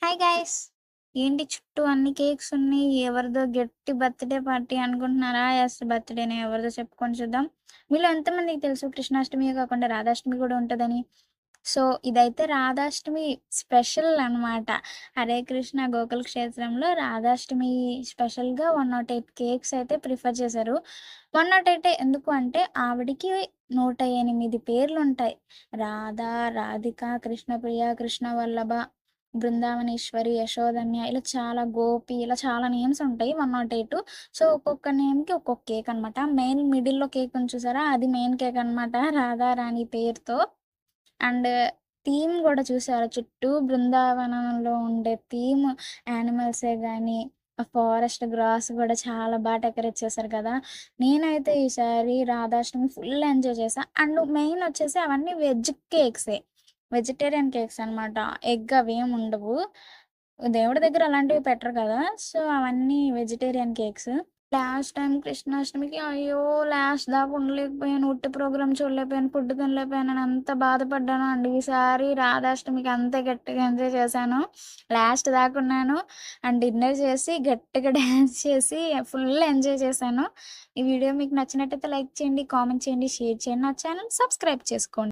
Hi guys! ఏంటి చుట్టూ అన్ని కేక్స్ ఉన్నాయి. ఎవరిదో గట్టి బర్త్‌డే పార్టీ అనుకుంటున్నారా? యెస్, బర్త్‌డేనే. ఎవరిదో చెప్పుకొని చూద్దాం. మీలో ఎంతమందికి తెలుసు కృష్ణాష్టమియే కాకుండా రాధాష్టమి కూడా ఉంటదని? సో, ఇదైతే రాధాష్టమి స్పెషల్ అనమాట. హరే కృష్ణ గోకుల క్షేత్రంలో రాధాష్టమి స్పెషల్‌గా 108 కేక్స్ అయితే ప్రిఫర్ చేశారు. 108 ఎందుకు అంటే ఆవిడకి 108 పేర్లుంటాయి. రాధ, రాధిక, కృష్ణప్రియ, కృష్ణవల్లభ, బృందావనేశ్వరి, యశోదన్య ఇలా చాలా గోపి ఇలా చాలా నేమ్స్ ఉంటాయి 108. సో, ఒక్కొక్క నేమ్‌కి ఒక్కొక్క కేక్ అనమాట. మెయిన్ మిడిల్‌లో కేక్ ఉంది చూసారా? అది మెయిన్ కేక్ అనమాట రాధారాణి పేరుతో. అండ్ థీమ్ గూడా చూసారా? చుట్టూ బృందావనంలో ఉండే థీమ్ యానిమల్సే గానీ, ఆ ఫారెస్ట్ గ్రాస్ గూడా చాలా డెకరేట్ చేశారు కదా! నేనైతే ఈసారి రాధాష్టమి ఫుల్ ఎంజాయ్ చేశా. అండ్ మెయిన్ వచ్చేసి అవన్నీ వెజ్ కేక్సే. వెజిటేరియన్ కేక్స్ అనమాట. ఎగ్ అవేముండవు. దేవుడి దగ్గర అలాంటివి పెట్టరు కదా! సో, అవన్నీ వెజిటేరియన్ కేక్స్. లాస్ట్ టైమ్ కృష్ణాష్టమికి అయ్యో! లాస్ట్ దాకా ఉండలేకపోయాను. ఉట్టి ప్రోగ్రామ్ చూడలేకపోయాను. ఫుడ్ తినలేకపోయానని అంత బాధపడ్డానో అండి. ఈసారి రాధాష్టమికి అంతే గట్టిగా ఎంజాయ్ చేశాను. లాస్ట్ దాకా ఉన్నాను. అండ్ డిన్నర్ చేసి గట్టిగా డాన్స్ చేసి ఫుల్ ఎంజాయ్ చేశాను. ఈ వీడియో మీకు నచ్చినట్టయితే లైక్ చేయండి, కామెంట్ చేయండి, షేర్ చేయండి. నా ఛానల్ సబ్స్క్రైబ్ చేసుకోండి.